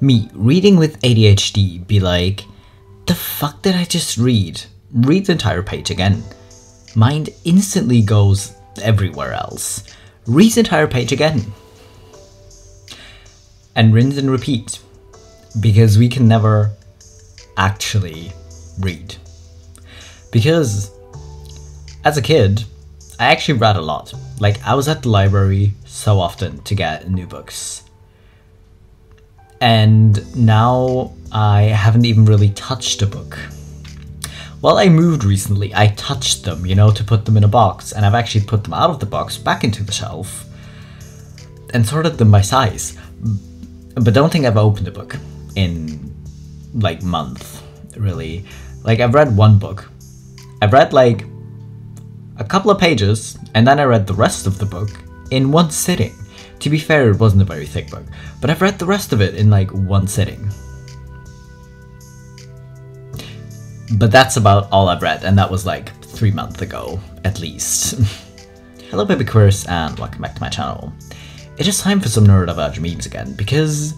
Me, reading with ADHD, be like, the fuck did I just read? Read the entire page again. Mind instantly goes everywhere else. Read the entire page again. And rinse and repeat. Because we can never actually read. Because as a kid, I actually read a lot. Like, I was at the library so often to get new books. And now I haven't even really touched a book. Well, I moved recently. I touched them, you know, to put them in a box. And I've actually put them out of the box back into the shelf and sorted them by size. But don't think I've opened a book in, like, month, really. Like, I've read one book. I've read, like, a couple of pages, and then I read the rest of the book in one sitting. To be fair, it wasn't a very thick book, but I've read the rest of it in, like, one sitting. But that's about all I've read, and that was, like, 3 months ago, at least. Hello, baby queers, and welcome back to my channel. It is time for some neurodivergent memes again, because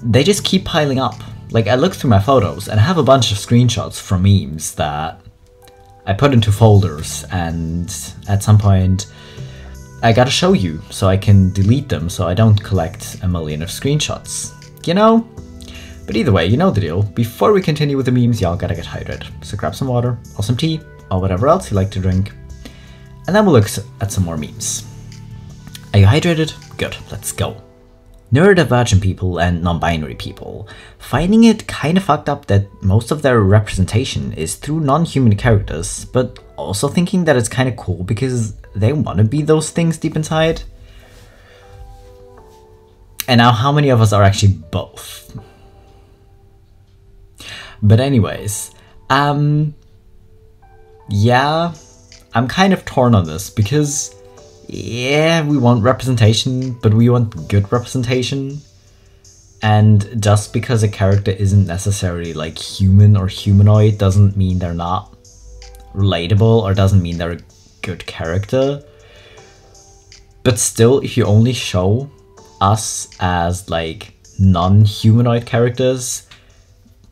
they just keep piling up. Like, I look through my photos, and I have a bunch of screenshots from memes that I put into folders, and at some point I gotta show you so I can delete them so I don't collect a million of screenshots, you know? But either way, you know the deal. Before we continue with the memes, y'all gotta get hydrated. So grab some water, or some tea, or whatever else you like to drink, and then we'll look at some more memes. Are you hydrated? Good, let's go. Neurodivergent people and non-binary people, finding it kind of fucked up that most of their representation is through non-human characters, but also thinking that it's kind of cool because they want to be those things deep inside. And now how many of us are actually both? But anyways, yeah, I'm kind of torn on this because yeah, we want representation, but we want good representation. And just because a character isn't necessarily like human or humanoid doesn't mean they're not relatable or doesn't mean they're a good character. But still, if you only show us as like non-humanoid characters,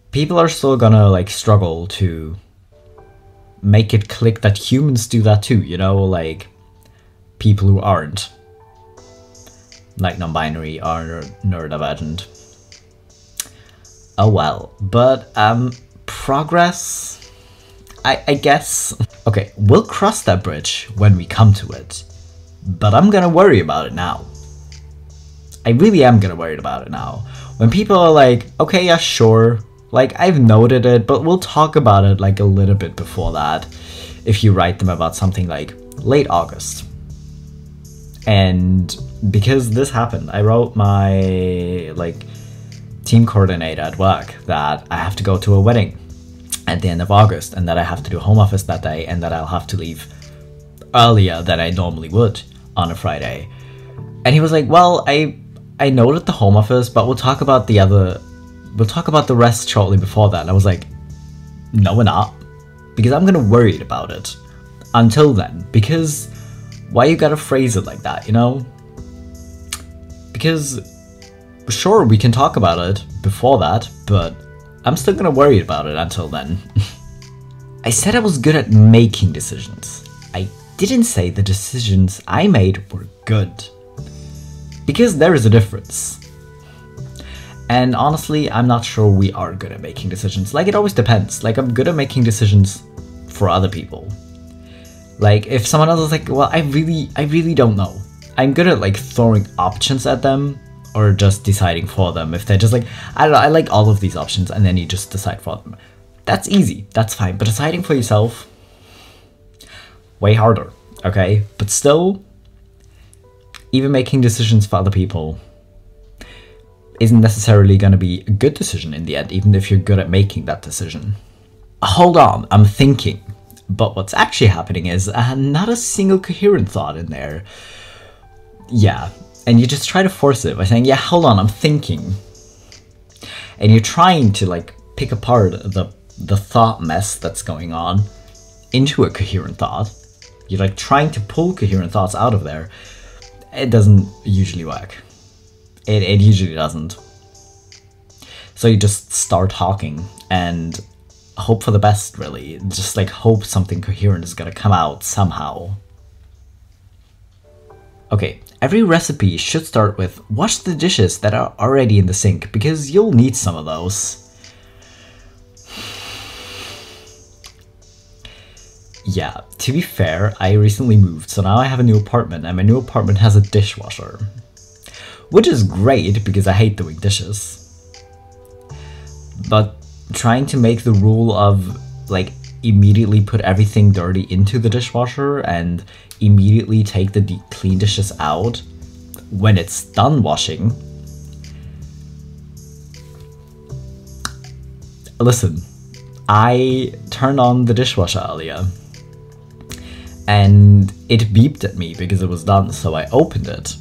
people are still gonna like struggle to make it click that humans do that too, you know, like people who aren't like non-binary or neurodivergent. Oh well, but progress, I guess. Okay, we'll cross that bridge when we come to it, but I'm gonna worry about it now. I really am gonna worry about it now. When people are like, okay, yeah, sure, like I've noted it, but we'll talk about it like a little bit before that. If you write them about something like late August. And because this happened, I wrote my like team coordinator at work that I have to go to a wedding at the end of August and that I have to do home office that day and that I'll have to leave earlier than I normally would on a Friday. And he was like, well, I noted the home office, but we'll talk about the rest shortly before that. And I was like, no, we're not, because I'm gonna worry about it until then, because why you gotta phrase it like that, you know? Because sure, we can talk about it before that, but I'm still gonna worry about it until then. I said I was good at making decisions. I didn't say the decisions I made were good. Because there is a difference. And honestly, I'm not sure we are good at making decisions. Like, it always depends. Like, I'm good at making decisions for other people. Like, if someone else is like, well, I really don't know. I'm good at, like, throwing options at them or just deciding for them. If they're just like, I don't know, I like all of these options, and then you just decide for them. That's easy, that's fine. But deciding for yourself, way harder, okay? But still, even making decisions for other people isn't necessarily going to be a good decision in the end, even if you're good at making that decision. Hold on, I'm thinking. But what's actually happening is not a single coherent thought in there. Yeah, and you just try to force it by saying, yeah, hold on, I'm thinking. And you're trying to like pick apart the thought mess that's going on into a coherent thought. You're like trying to pull coherent thoughts out of there. It doesn't usually work. It usually doesn't. So you just start talking and hope for the best, really. Just like hope something coherent is gonna come out somehow. Okay, every recipe should start with wash the dishes that are already in the sink, because you'll need some of those. Yeah, to be fair, I recently moved, so now I have a new apartment, and my new apartment has a dishwasher. Which is great, because I hate doing dishes. But trying to make the rule of, like, immediately put everything dirty into the dishwasher and immediately take the clean dishes out when it's done washing. Listen, I turned on the dishwasher earlier and it beeped at me because it was done, so I opened it.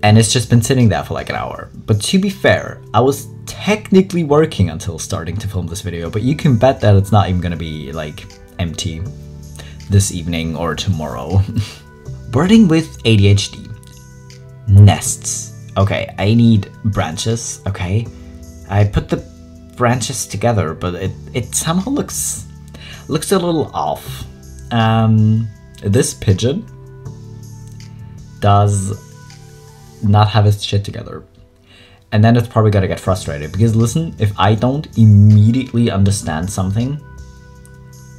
And it's just been sitting there for like an hour. But to be fair, I was technically working until starting to film this video, but you can bet that it's not even gonna be like empty this evening or tomorrow. Birding with ADHD. Nests. Okay, I need branches, okay? I put the branches together, but it somehow looks a little off. This pigeon does not have its shit together. And then it's probably gonna get frustrated, because listen, if I don't immediately understand something,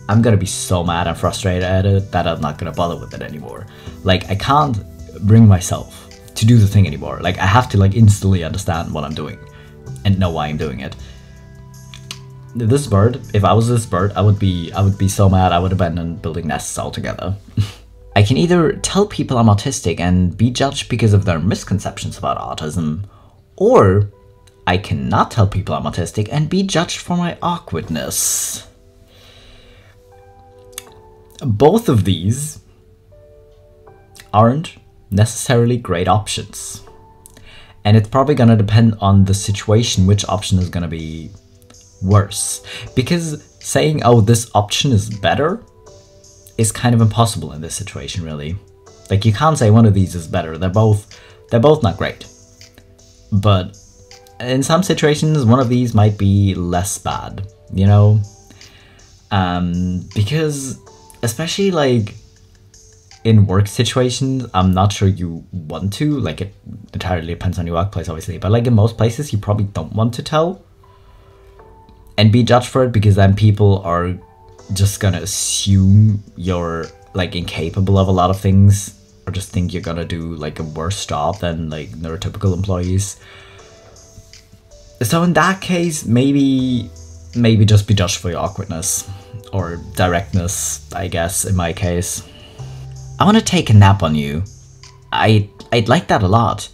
I'm gonna be so mad and frustrated at it that I'm not gonna bother with it anymore. Like, I can't bring myself to do the thing anymore. Like, I have to like instantly understand what I'm doing and know why I'm doing it. This bird, if I was this bird, I would be so mad. I would abandon building nests altogether. I can either tell people I'm autistic and be judged because of their misconceptions about autism, or I cannot tell people I'm autistic and be judged for my awkwardness. Both of these aren't necessarily great options. And it's probably gonna depend on the situation which option is gonna be worse. Because saying, oh, this option is better is kind of impossible in this situation, really. Like, you can't say one of these is better. They're both not great. But in some situations, one of these might be less bad, you know? Because especially like in work situations, I'm not sure you want to, like, it entirely depends on your workplace, obviously, but like in most places, you probably don't want to tell and be judged for it, because then people are just gonna assume you're like incapable of a lot of things, or just think you're gonna do like a worse job than like neurotypical employees. So in that case, maybe just be judged for your awkwardness or directness, I guess, in my case. I want to take a nap on you. I'd like that a lot.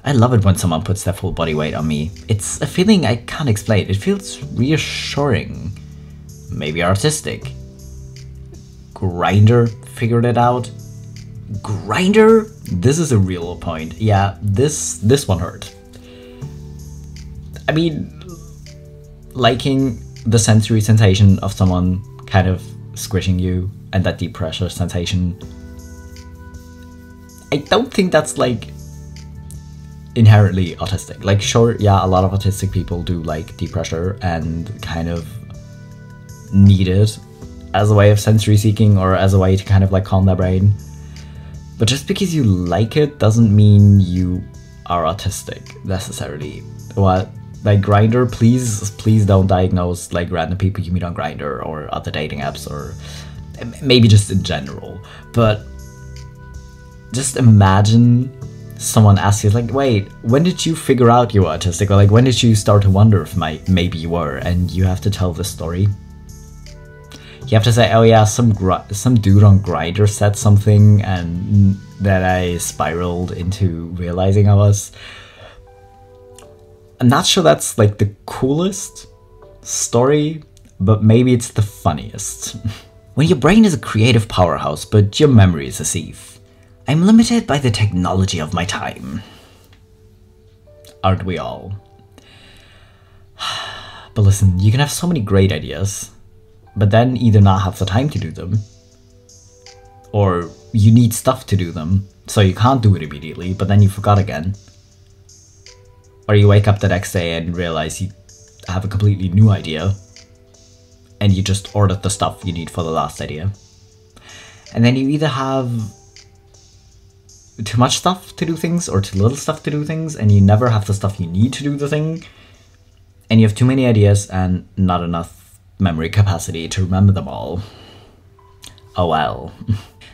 I love it when someone puts their full body weight on me. It's a feeling I can't explain. It feels reassuring. Maybe artistic. Grindr figured it out. Grindr? This is a real point. Yeah, this one hurt. I mean, liking the sensory sensation of someone kind of squishing you and that deep pressure sensation, I don't think that's like inherently autistic. Like, sure, yeah, a lot of autistic people do like deep pressure and kind of need it as a way of sensory seeking or as a way to kind of like calm their brain. But just because you like it doesn't mean you are autistic necessarily. What? Like, Grindr, please don't diagnose like random people you meet on Grindr or other dating apps, or maybe just in general. But just imagine someone asks you, like, wait, when did you figure out you were autistic? Or like, when did you start to wonder if maybe you were? And you have to tell this story. You have to say, oh yeah, some dude on Grindr said something and that I spiraled into realizing I was. I'm not sure that's like the coolest story, but maybe it's the funniest. When your brain is a creative powerhouse, but your memory is a sieve. I'm limited by the technology of my time. Aren't we all? But listen, you can have so many great ideas, but then either not have the time to do them, or you need stuff to do them, so you can't do it immediately, but then you forgot again. Or you wake up the next day and realize you have a completely new idea and you just ordered the stuff you need for the last idea. And then you either have too much stuff to do things or too little stuff to do things, and you never have the stuff you need to do the thing, and you have too many ideas and not enough memory capacity to remember them all. Oh well.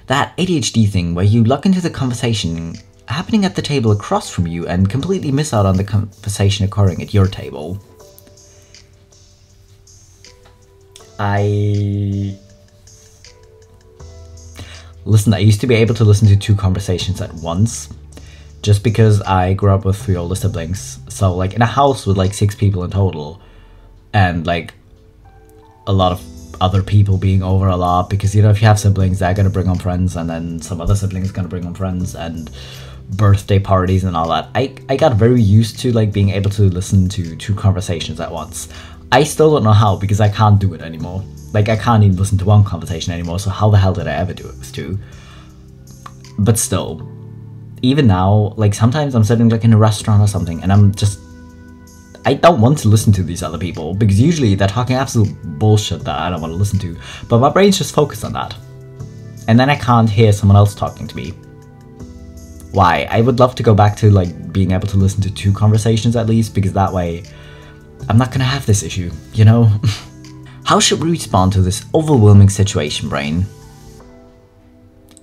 That ADHD thing where you look into the conversation happening at the table across from you and completely miss out on the conversation occurring at your table. Listen, I used to be able to listen to 2 conversations at once, just because I grew up with 3 older siblings. So like in a house with like 6 people in total, and like a lot of other people being over a lot, because you know, if you have siblings, they're gonna bring on friends, and then some other siblings gonna bring on friends, and birthday parties and all that. I got very used to like being able to listen to 2 conversations at once. I still don't know how, because I can't do it anymore. Like, I can't even listen to 1 conversation anymore, so how the hell did I ever do it with 2? But still, even now, like, sometimes I'm sitting, like, in a restaurant or something, and I don't want to listen to these other people, because usually they're talking absolute bullshit that I don't want to listen to, but my brain's just focused on that. And then I can't hear someone else talking to me. Why? I would love to go back to, like, being able to listen to 2 conversations at least, because that way I'm not gonna have this issue, you know? How should we respond to this overwhelming situation, brain?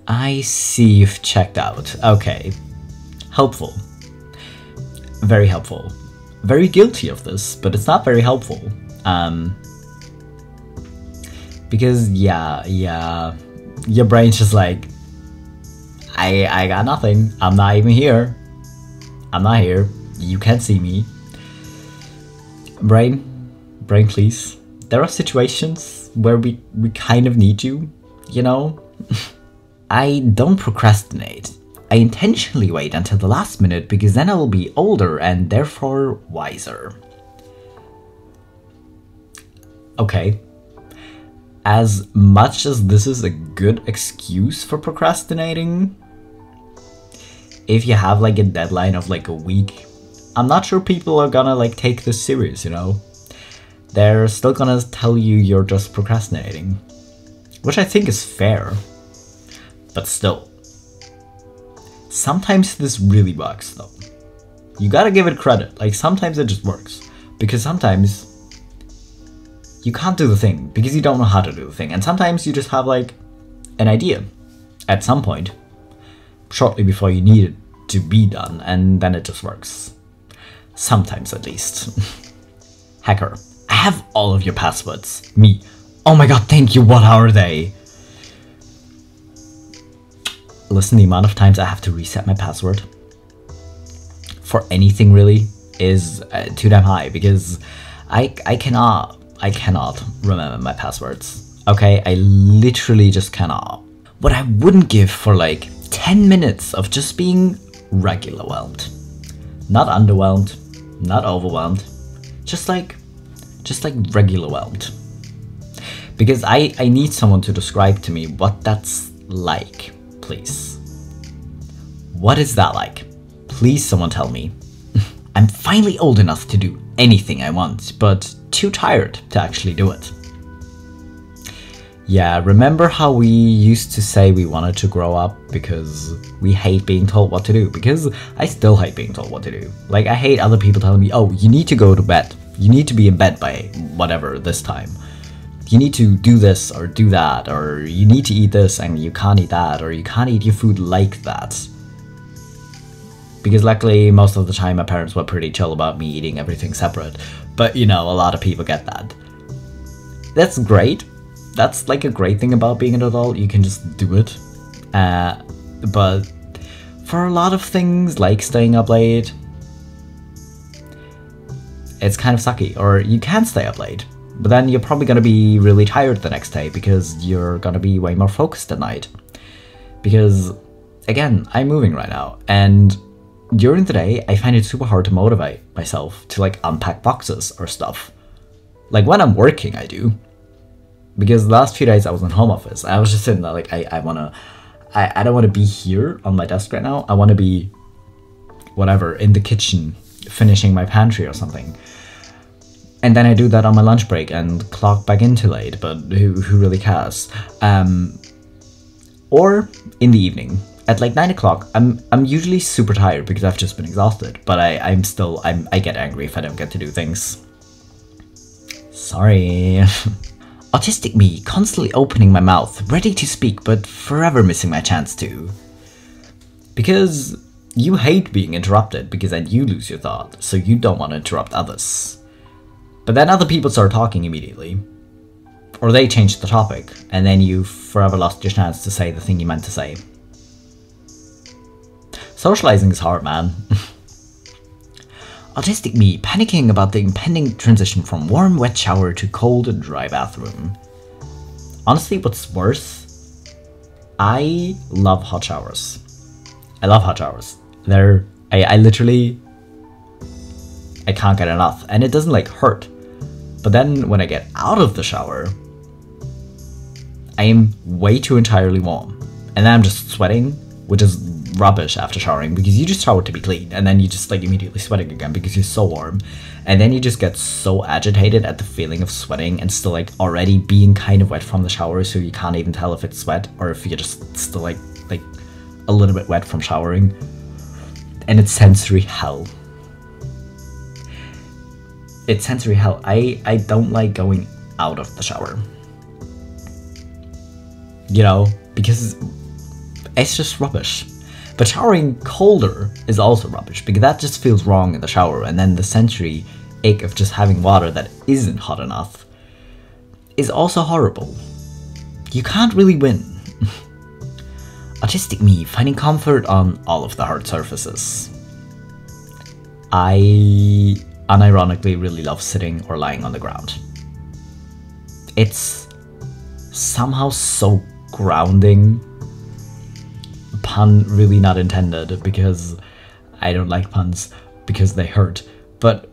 I see you've checked out. Okay. Helpful. Very helpful. Very guilty of this, but it's not very helpful. Because, yeah, your brain's just like, I got nothing. I'm not even here. I'm not here. You can't see me. Brain, please. There are situations where we kind of need you, you know? I don't procrastinate. I intentionally wait until the last minute, because then I will be older and therefore wiser. Okay. As much as this is a good excuse for procrastinating, if you have like a deadline of like a week, I'm not sure people are gonna like take this serious, you know? They're still gonna tell you you're just procrastinating, which I think is fair, but still. Sometimes this really works though. You gotta give it credit, like sometimes it just works, because sometimes you can't do the thing because you don't know how to do the thing, and sometimes you just have like an idea at some point, shortly before you need it to be done, and then it just works. Sometimes at least. Hacker. I have all of your passwords. Me. Oh my god, thank you, what are they? Listen, the amount of times I have to reset my password for anything really is too damn high, because I cannot remember my passwords. Okay, I literally just cannot. What I wouldn't give for like 10 minutes of just being regular-whelmed. Not underwhelmed, not overwhelmed, just like regular-whelmed. Because I need someone to describe to me what that's like, please. What is that like? Please someone tell me. I'm finally old enough to do anything I want, but too tired to actually do it. Yeah, remember how we used to say we wanted to grow up because we hate being told what to do? Because I still hate being told what to do. Like, I hate other people telling me, oh, you need to go to bed. You need to be in bed by whatever this time. You need to do this or do that, or you need to eat this and you can't eat that, or you can't eat your food like that. Because luckily, most of the time my parents were pretty chill about me eating everything separate. But, you know, a lot of people get that. That's great. That's like a great thing about being an adult, you can just do it. But for a lot of things, like staying up late, it's kind of sucky. Or you can stay up late, but then you're probably gonna be really tired the next day because you're gonna be way more focused at night. Because, again, I'm moving right now, and during the day, I find it super hard to motivate myself to like unpack boxes or stuff. Like when I'm working, I do. Because the last few days I was in home office. I was just sitting there like, I don't want to be here on my desk right now. I want to be, whatever, in the kitchen finishing my pantry or something. And then I do that on my lunch break and clock back in too late, but who really cares? Or in the evening. At like 9 o'clock, I'm usually super tired because I've just been exhausted, but I get angry if I don't get to do things. Sorry. Autistic me, constantly opening my mouth, ready to speak, but forever missing my chance to. Because you hate being interrupted, because then you lose your thought, so you don't want to interrupt others. But then other people start talking immediately. Or they change the topic, and then you've forever lost your chance to say the thing you meant to say. Socializing is hard, man. Autistic me, panicking about the impending transition from warm, wet shower to cold and dry bathroom. Honestly, what's worse? I love hot showers. I love hot showers. I literally, I can't get enough, and it doesn't like hurt. But then when I get out of the shower, I am way too entirely warm. And then I'm just sweating, which is rubbish after showering, because you just shower to be clean, and then you just like immediately sweating again because you're so warm. And then you just get so agitated at the feeling of sweating and still like already being kind of wet from the shower, so you can't even tell if it's sweat or if you're just still like a little bit wet from showering. And it's sensory hell. It's sensory hell. I don't like going out of the shower. You know, because it's just rubbish. But showering colder is also rubbish, because that just feels wrong in the shower, and then the sensory ache of just having water that isn't hot enough is also horrible. You can't really win. Autistic me, finding comfort on all of the hard surfaces. I unironically really love sitting or lying on the ground. It's somehow so grounding. Pun really not intended, because I don't like puns because they hurt, but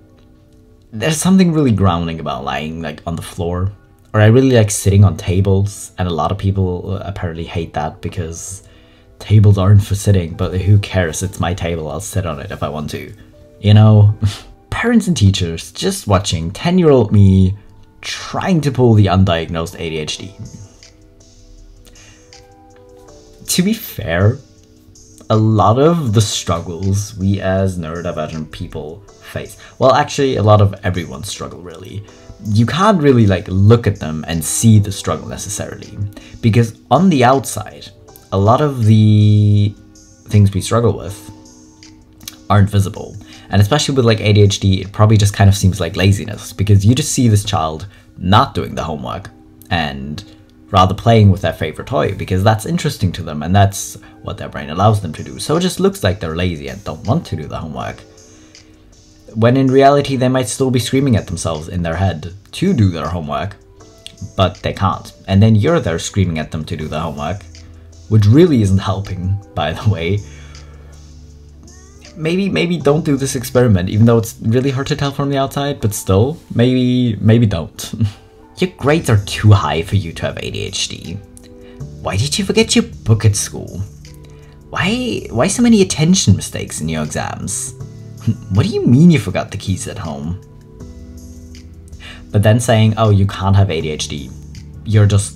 there's something really grounding about lying like on the floor. Or I really like sitting on tables, and a lot of people apparently hate that because tables aren't for sitting, but who cares? It's my table, I'll sit on it if I want to, you know? Parents and teachers just watching 10-year-old me trying to pull the undiagnosed ADHD. To be fair, a lot of the struggles we as neurodivergent people face, well actually a lot of everyone's struggle really, you can't really like look at them and see the struggle necessarily, because on the outside, a lot of the things we struggle with aren't visible. And especially with like ADHD, it probably just kind of seems like laziness, because you just see this child not doing the homework and rather playing with their favorite toy, because that's interesting to them and that's what their brain allows them to do. So it just looks like they're lazy and don't want to do the homework, when in reality they might still be screaming at themselves in their head to do their homework, but they can't. And then you're there screaming at them to do the homework, which really isn't helping, by the way. Maybe don't do this experiment, even though it's really hard to tell from the outside, but still, maybe don't. Your grades are too high for you to have ADHD. Why did you forget your book at school? Why so many attention mistakes in your exams? What do you mean you forgot the keys at home? But then saying, oh, you can't have ADHD. You're just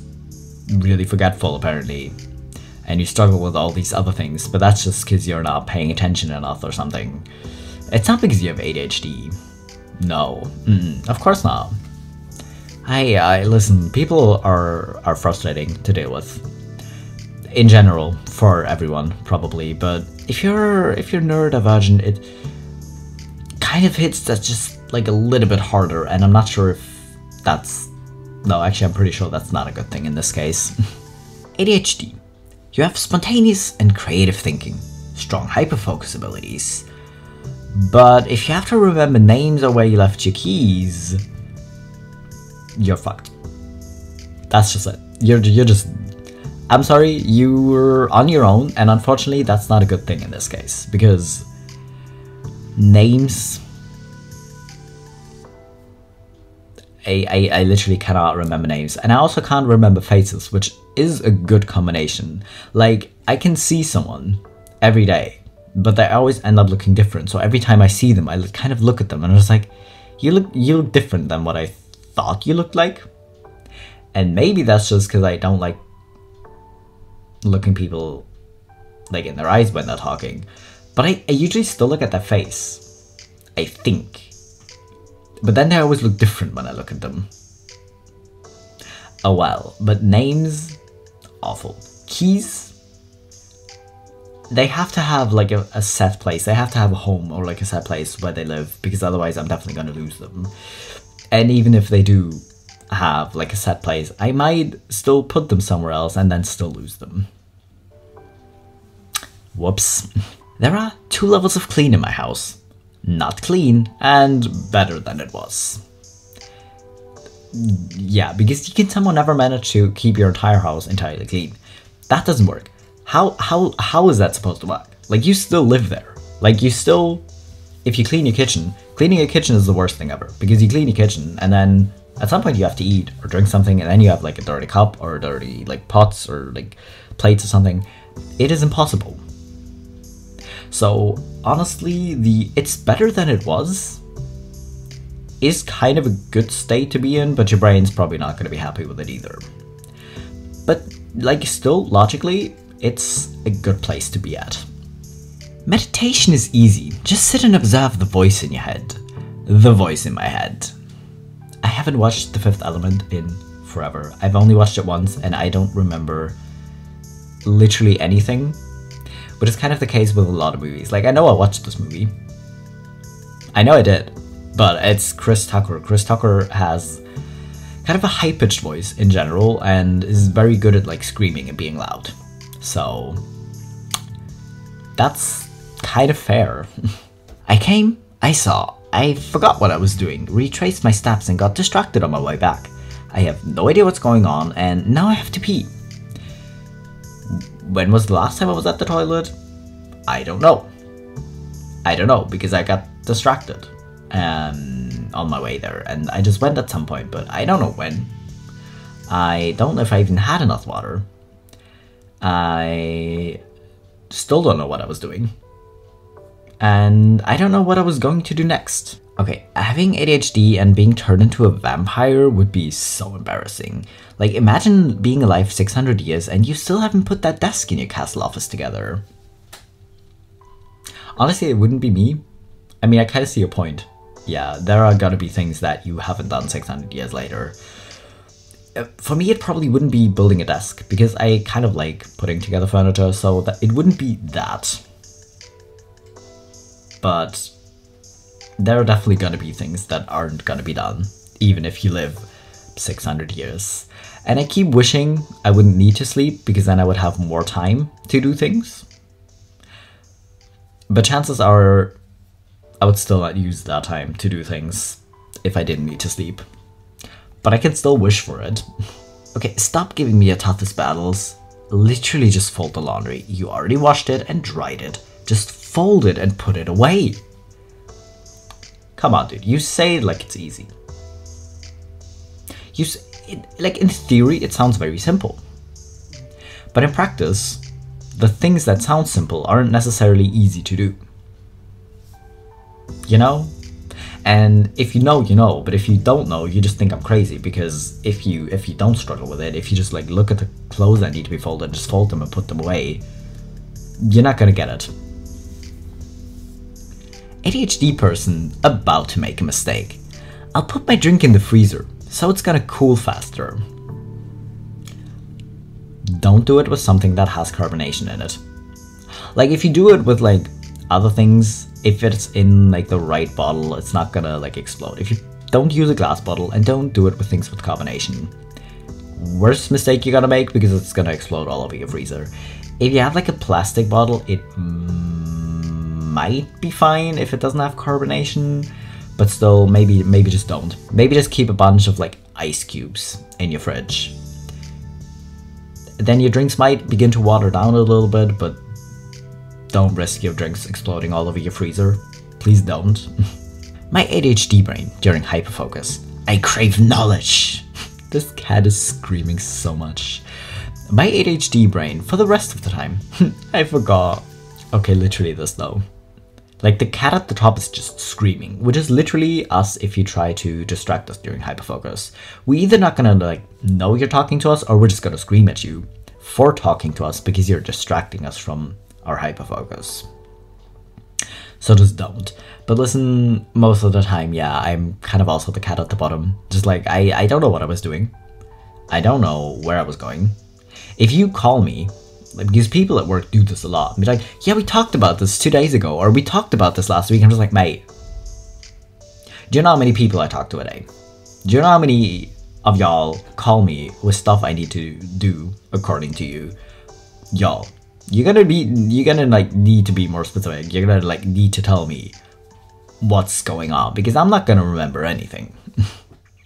really forgetful, apparently. And you struggle with all these other things, but that's just because you're not paying attention enough or something. It's not because you have ADHD. No, of course not. I listen, people are frustrating to deal with. In general, for everyone, probably, but if you're neurodivergent, it kind of hits that just like a little bit harder, and I'm not sure if that's... No, actually I'm pretty sure that's not a good thing in this case. ADHD. You have spontaneous and creative thinking, strong hyperfocus abilities. But if you have to remember names or where you left your keys, you're fucked. That's just it. You're just... I'm sorry, you were on your own, and unfortunately that's not a good thing in this case, because names... I literally cannot remember names, and I also can't remember faces, which is a good combination. Like, I can see someone every day but they always end up looking different. So every time I see them, I kind of look at them and I'm just like, you look different than what I thought you looked like. And maybe that's just because I don't like looking people like in their eyes when they're talking. But I usually still look at their face, I think. But then they always look different when I look at them. Oh well, but names, awful. Keys, they have to have like a set place. They have to have a home or like a set place where they live, because otherwise I'm definitely going to lose them. And even if they do have like a set place, I might still put them somewhere else and then still lose them. Whoops. There are 2 levels of clean in my house. Not clean and better than it was. Yeah, because you can somehow never manage to keep your entire house entirely clean. That doesn't work. How is that supposed to work? Like, you still live there. Like, you still, if you clean your kitchen, cleaning your kitchen is the worst thing ever, because you clean your kitchen and then at some point you have to eat or drink something, and then you have like a dirty cup or dirty like pots or like plates or something. It is impossible. So honestly, the it's better than it was is kind of a good state to be in, but your brain's probably not going to be happy with it either. But like, still logically, it's a good place to be at. Meditation is easy. Just sit and observe the voice in your head. The voice in my head. I haven't watched The Fifth Element in forever. I've only watched it once and I don't remember literally anything. But it's kind of the case with a lot of movies. Like, I know I watched this movie. I know I did. But it's Chris Tucker. Chris Tucker has kind of a high-pitched voice in general and is very good at like screaming and being loud. So that's kind of fair. I came, I saw, I forgot what I was doing, retraced my steps and got distracted on my way back. I have no idea what's going on and now I have to pee. When was the last time I was at the toilet? I don't know. I don't know, because I got distracted on my way there, and I just went at some point, but I don't know when. I don't know if I even had enough water. I still don't know what I was doing. And I don't know what I was going to do next. Okay, having ADHD and being turned into a vampire would be so embarrassing. Like, imagine being alive 600 years and you still haven't put that desk in your castle office together. Honestly, it wouldn't be me. I mean, I kind of see your point. Yeah, there are gotta be things that you haven't done 600 years later. For me, it probably wouldn't be building a desk, because I kind of like putting together furniture, so that it wouldn't be that. But there are definitely gonna be things that aren't gonna be done, even if you live 600 years. And I keep wishing I wouldn't need to sleep, because then I would have more time to do things. But chances are I would still not use that time to do things if I didn't need to sleep. But I can still wish for it. Okay, stop giving me your toughest battles. Literally just fold the laundry. You already washed it and dried it. Just fold it and put it away. Come on, dude. You say it like it's easy. Like, in theory, it sounds very simple. But in practice, the things that sound simple aren't necessarily easy to do. You know? And if you know, you know, but if you don't know, you just think I'm crazy, because if you don't struggle with it, if you just like look at the clothes that need to be folded, just fold them and put them away, you're not gonna get it. ADHD person about to make a mistake. I'll put my drink in the freezer, so it's gonna cool faster. Don't do it with something that has carbonation in it. Like, if you do it with like other things, if it's in like the right bottle, it's not gonna like explode. If you don't use a glass bottle, and don't do it with things with carbonation. Worst mistake you're gonna make, because it's gonna explode all over your freezer. If you have like a plastic bottle, it might be fine if it doesn't have carbonation, but still, maybe just don't. Maybe just keep a bunch of like ice cubes in your fridge. Then your drinks might begin to water down a little bit, but don't risk your drinks exploding all over your freezer. Please don't. My ADHD brain during hyperfocus. I crave knowledge. This cat is screaming so much. My ADHD brain for the rest of the time. I forgot Okay, literally this though. Like, the cat at the top is just screaming, which is literally us if you try to distract us during hyperfocus. We're either not gonna, like, know you're talking to us, or we're just gonna scream at you for talking to us because you're distracting us from our hyperfocus. So just don't. But listen, most of the time, yeah, I'm kind of also the cat at the bottom. Just like, I don't know what I was doing. I don't know where I was going. If you call me, because people at work do this a lot, be like, yeah, we talked about this 2 days ago, or we talked about this last week. I'm just like, mate, do you know how many people I talk to a day? Do you know how many of y'all call me with stuff I need to do according to you? Y'all, you're gonna like need to be more specific. You're gonna like need to tell me what's going on, because I'm not gonna remember anything.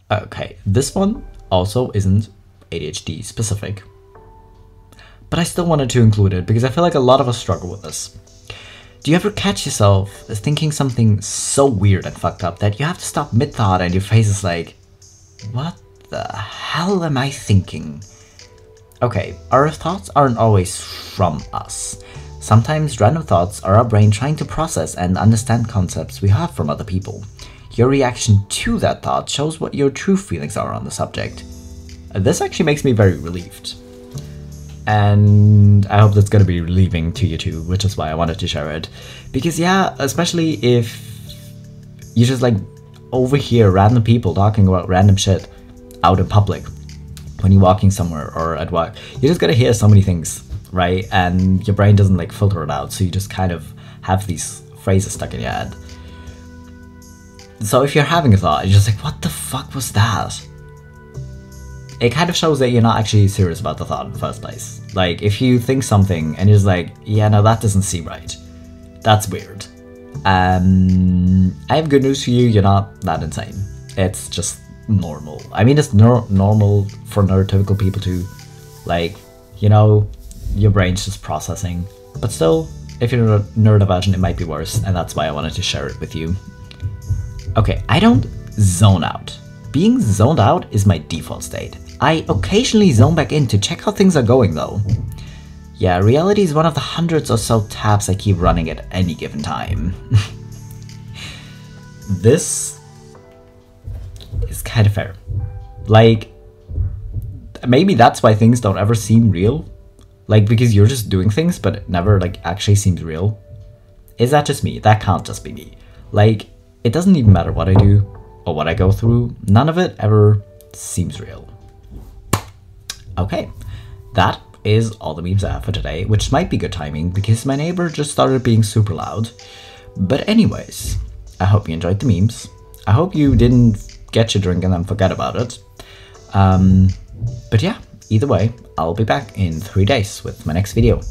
Okay, this one also isn't ADHD specific, but I still wanted to include it because I feel like a lot of us struggle with this. Do you ever catch yourself thinking something so weird and fucked up that you have to stop mid-thought and your face is like, what the hell am I thinking? Okay, our thoughts aren't always from us. Sometimes random thoughts are our brain trying to process and understand concepts we have from other people. Your reaction to that thought shows what your true feelings are on the subject. This actually makes me very relieved. And I hope that's gonna be relieving to you too, which is why I wanted to share it. Because yeah, especially if you just like overhear random people talking about random shit out in public when you're walking somewhere or at work, you just gotta hear so many things, right? And your brain doesn't like filter it out, so you just kind of have these phrases stuck in your head. So if you're having a thought, you're just like, what the fuck was that? It kind of shows that you're not actually serious about the thought in the first place. Like, if you think something and you're just like, yeah, no, that doesn't seem right. That's weird. I have good news for you, you're not that insane. It's just normal. I mean, it's normal for neurotypical people to, like, you know, your brain's just processing. But still, if you're neurodivergent, it might be worse, and that's why I wanted to share it with you. Okay, I don't zone out. Being zoned out is my default state. I occasionally zone back in to check how things are going though. Yeah, reality is one of the hundreds or so tabs I keep running at any given time. This is kind of fair. Like, maybe that's why things don't ever seem real. Like, because you're just doing things, but it never like actually seems real. Is that just me? That can't just be me. Like, it doesn't even matter what I do or what I go through. None of it ever seems real. Okay, that is all the memes I have for today, which might be good timing because my neighbor just started being super loud. But anyways, I hope you enjoyed the memes. I hope you didn't get your drink and then forget about it. But yeah, either way, I'll be back in 3 days with my next video.